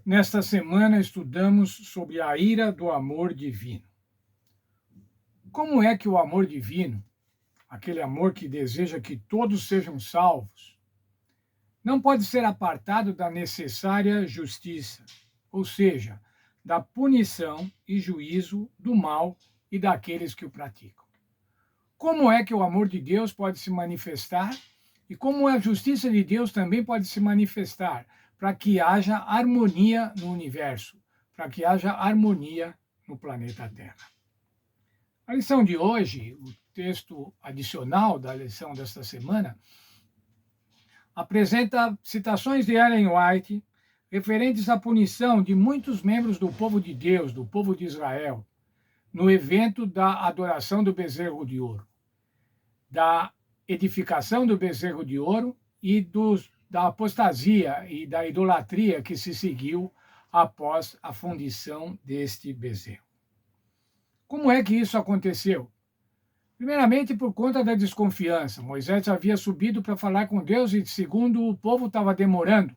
Nesta semana estudamos sobre a ira do amor divino. Como é que o amor divino, aquele amor que deseja que todos sejam salvos, não pode ser apartado da necessária justiça, ou seja, da punição e juízo do mal e daqueles que o praticam? Como é que o amor de Deus pode se manifestar e como a justiça de Deus também pode se manifestar para que haja harmonia no universo, para que haja harmonia no planeta Terra? A lição de hoje, o texto adicional da lição desta semana, apresenta citações de Ellen White referentes à punição de muitos membros do povo de Deus, do povo de Israel, no evento da adoração do bezerro de ouro, da edificação do bezerro de ouro e da apostasia e da idolatria que se seguiu após a fundição deste bezerro. Como é que isso aconteceu? Primeiramente, por conta da desconfiança. Moisés havia subido para falar com Deus e, segundo o povo, estava demorando.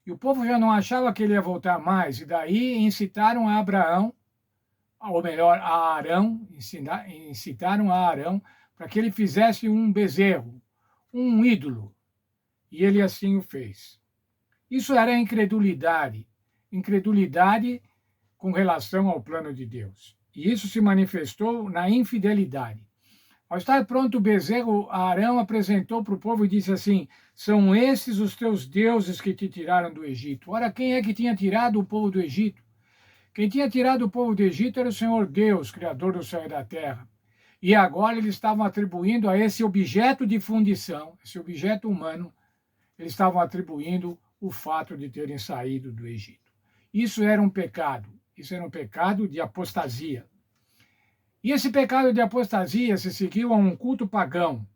E o povo já não achava que ele ia voltar mais. E daí incitaram a Abraão, ou melhor, a Arão, incitaram a Arão para que ele fizesse um bezerro, um ídolo. E ele assim o fez. Isso era incredulidade. Incredulidade com relação ao plano de Deus. E isso se manifestou na infidelidade. Ao estar pronto o bezerro, Arão apresentou para o povo e disse assim: são esses os teus deuses que te tiraram do Egito. Ora, quem é que tinha tirado o povo do Egito? Quem tinha tirado o povo do Egito era o Senhor Deus, Criador do céu e da terra. E agora eles estavam atribuindo a esse objeto de fundição, esse objeto humano, eles estavam atribuindo o fato de terem saído do Egito. Isso era um pecado de apostasia. E esse pecado de apostasia se seguiu a um culto pagão.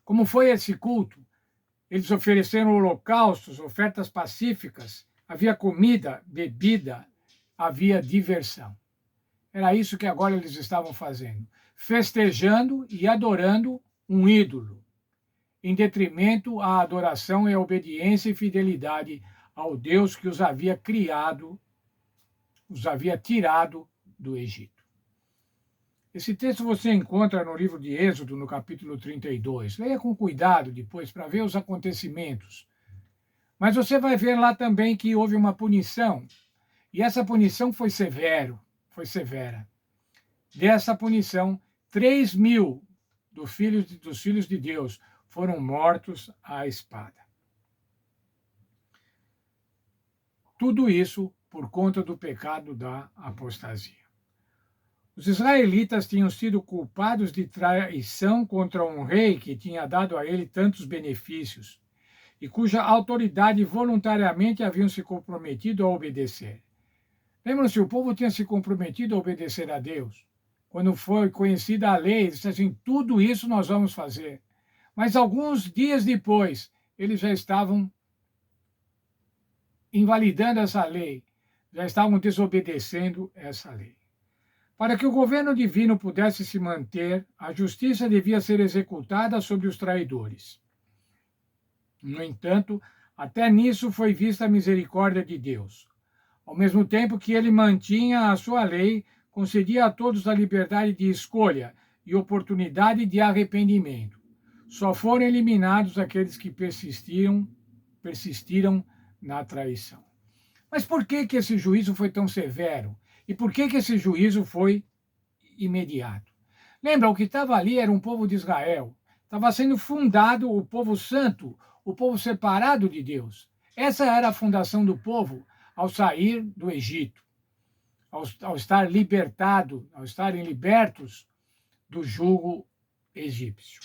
Como foi esse culto? Eles ofereceram holocaustos, ofertas pacíficas, havia comida, bebida, havia diversão. Era isso que agora eles estavam fazendo, festejando e adorando um ídolo, em detrimento à adoração e à obediência e fidelidade ao Deus que os havia criado, os havia tirado do Egito. Esse texto você encontra no livro de Êxodo, no capítulo 32. Leia com cuidado depois para ver os acontecimentos. Mas você vai ver lá também que houve uma punição. E essa punição foi severa. Dessa punição, 3.000 dos filhos de Deus foram mortos à espada. Tudo isso por conta do pecado da apostasia. Os israelitas tinham sido culpados de traição contra um rei que tinha dado a ele tantos benefícios e cuja autoridade voluntariamente haviam se comprometido a obedecer. Lembram-se, o povo tinha se comprometido a obedecer a Deus. Quando foi conhecida a lei, eles disseram assim, tudo isso nós vamos fazer. Mas alguns dias depois, eles já estavam invalidando essa lei, já estavam desobedecendo essa lei. Para que o governo divino pudesse se manter, a justiça devia ser executada sobre os traidores. No entanto, até nisso foi vista a misericórdia de Deus. Ao mesmo tempo que ele mantinha a sua lei, concedia a todos a liberdade de escolha e oportunidade de arrependimento. Só foram eliminados aqueles que persistiram na traição. Mas por que esse juízo foi tão severo? E por que esse juízo foi imediato? Lembra, o que estava ali era um povo de Israel. Estava sendo fundado o povo santo, o povo separado de Deus. Essa era a fundação do povo ao sair do Egito, ao estar libertado, ao estarem libertos do jugo egípcio.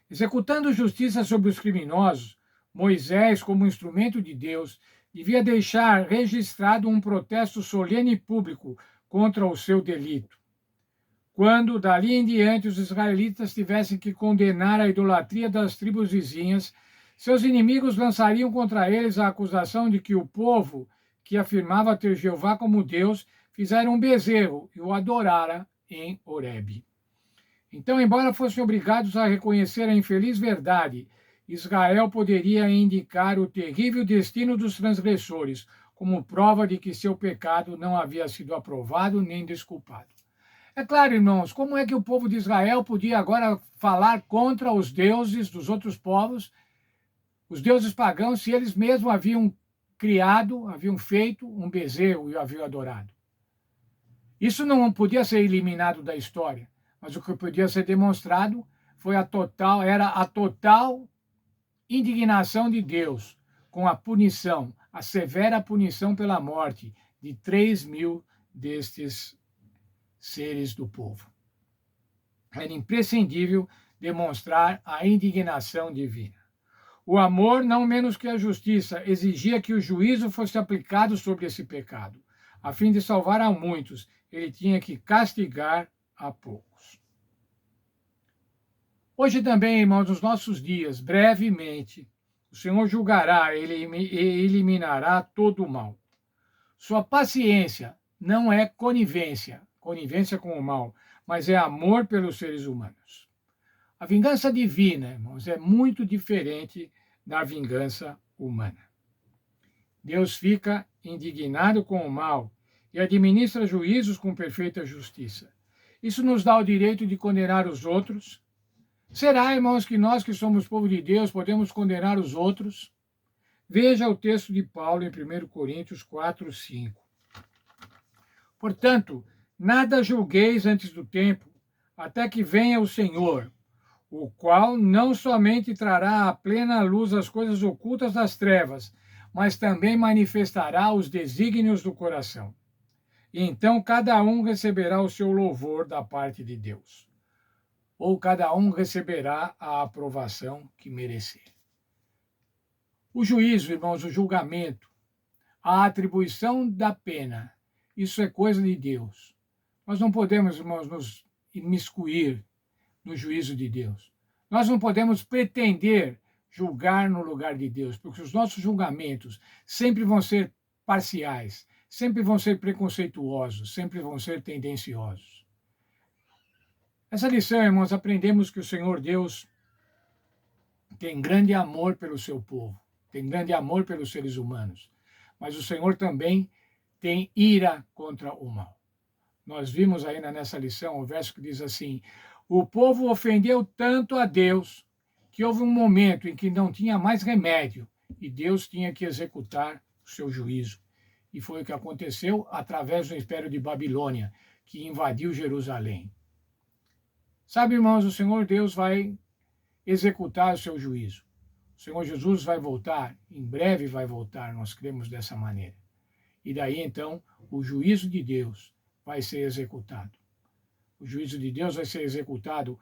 Executando justiça sobre os criminosos, Moisés, como instrumento de Deus, devia deixar registrado um protesto solene e público contra o seu delito. Quando, dali em diante, os israelitas tivessem que condenar a idolatria das tribos vizinhas, seus inimigos lançariam contra eles a acusação de que o povo, que afirmava ter Jeová como Deus, fizera um bezerro e o adorara em Horebe. Então, embora fossem obrigados a reconhecer a infeliz verdade Israel poderia indicar o terrível destino dos transgressores, como prova de que seu pecado não havia sido aprovado nem desculpado. É claro, irmãos, como é que o povo de Israel podia agora falar contra os deuses dos outros povos, os deuses pagãos, se eles mesmos haviam criado, haviam feito um bezerro e o haviam adorado? Isso não podia ser eliminado da história, mas o que podia ser demonstrado era a total indignação de Deus com a punição, a severa punição pela morte de 3.000 destes seres do povo. Era imprescindível demonstrar a indignação divina. O amor, não menos que a justiça, exigia que o juízo fosse aplicado sobre esse pecado. A fim de salvar a muitos, ele tinha que castigar a poucos. Hoje também, irmãos, nos nossos dias, brevemente, o Senhor julgará e eliminará todo o mal. Sua paciência não é conivência com o mal, mas é amor pelos seres humanos. A vingança divina, irmãos, é muito diferente da vingança humana. Deus fica indignado com o mal e administra juízos com perfeita justiça. Isso nos dá o direito de condenar os outros. Será, irmãos, que nós que somos povo de Deus podemos condenar os outros? Veja o texto de Paulo em 1 Coríntios 4, 5. Portanto, nada julgueis antes do tempo, até que venha o Senhor, o qual não somente trará à plena luz as coisas ocultas das trevas, mas também manifestará os desígnios do coração. E então cada um receberá o seu louvor da parte de Deus, ou cada um receberá a aprovação que merecer. O juízo, irmãos, o julgamento, a atribuição da pena, isso é coisa de Deus. Nós não podemos, irmãos, nos imiscuir no juízo de Deus. Nós não podemos pretender julgar no lugar de Deus, porque os nossos julgamentos sempre vão ser parciais, sempre vão ser preconceituosos, sempre vão ser tendenciosos. Essa lição, irmãos, aprendemos que o Senhor Deus tem grande amor pelo seu povo, tem grande amor pelos seres humanos, mas o Senhor também tem ira contra o mal. Nós vimos ainda nessa lição o verso que diz assim: o povo ofendeu tanto a Deus que houve um momento em que não tinha mais remédio e Deus tinha que executar o seu juízo. E foi o que aconteceu através do Império de Babilônia, que invadiu Jerusalém. Sabe, irmãos, o Senhor Deus vai executar o seu juízo. O Senhor Jesus vai voltar, em breve vai voltar, nós cremos dessa maneira. E daí, então, o juízo de Deus vai ser executado. O juízo de Deus vai ser executado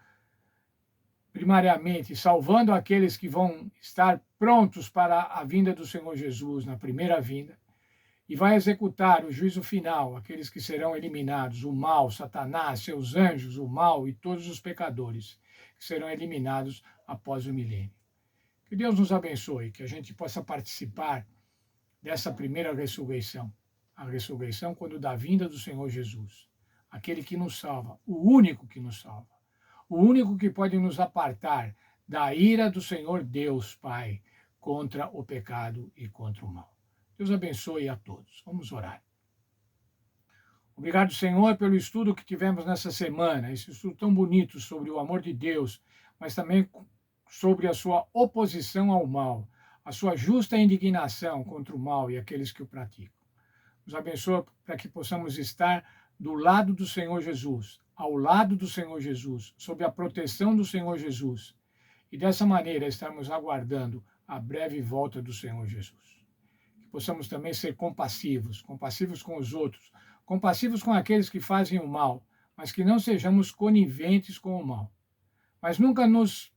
primariamente salvando aqueles que vão estar prontos para a vinda do Senhor Jesus na primeira vinda, e vai executar o juízo final, aqueles que serão eliminados, o mal, Satanás, seus anjos, o mal e todos os pecadores que serão eliminados após o milênio. Que Deus nos abençoe, que a gente possa participar dessa primeira ressurreição, a ressurreição quando da vinda do Senhor Jesus, aquele que nos salva, o único que nos salva, o único que pode nos apartar da ira do Senhor Deus Pai contra o pecado e contra o mal. Deus abençoe a todos. Vamos orar. Obrigado, Senhor, pelo estudo que tivemos nessa semana, esse estudo tão bonito sobre o amor de Deus, mas também sobre a sua oposição ao mal, a sua justa indignação contra o mal e aqueles que o praticam. Nos abençoa para que possamos estar do lado do Senhor Jesus, ao lado do Senhor Jesus, sob a proteção do Senhor Jesus, e dessa maneira estarmos aguardando a breve volta do Senhor Jesus. Que possamos também ser compassivos com os outros, compassivos com aqueles que fazem o mal, mas que não sejamos coniventes com o mal. Mas nunca nos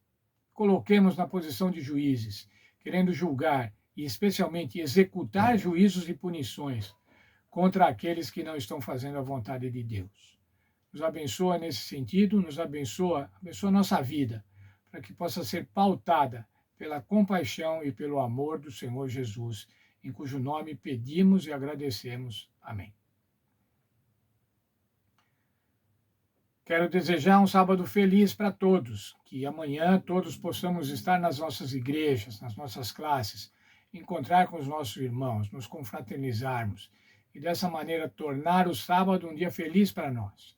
coloquemos na posição de juízes, querendo julgar e especialmente executar juízos e punições contra aqueles que não estão fazendo a vontade de Deus. Nos abençoa nesse sentido, abençoa a nossa vida, para que possa ser pautada pela compaixão e pelo amor do Senhor Jesus, em cujo nome pedimos e agradecemos. Amém. Quero desejar um sábado feliz para todos, que amanhã todos possamos estar nas nossas igrejas, nas nossas classes, encontrar com os nossos irmãos, nos confraternizarmos e dessa maneira tornar o sábado um dia feliz para nós.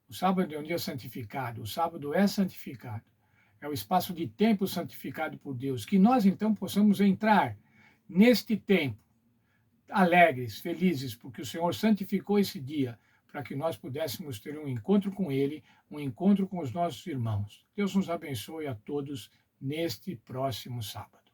O sábado é um dia santificado, o sábado é santificado. É o espaço de tempo santificado por Deus, que nós então possamos entrar neste tempo alegres, felizes, porque o Senhor santificou esse dia para que nós pudéssemos ter um encontro com Ele, um encontro com os nossos irmãos. Deus nos abençoe a todos neste próximo sábado.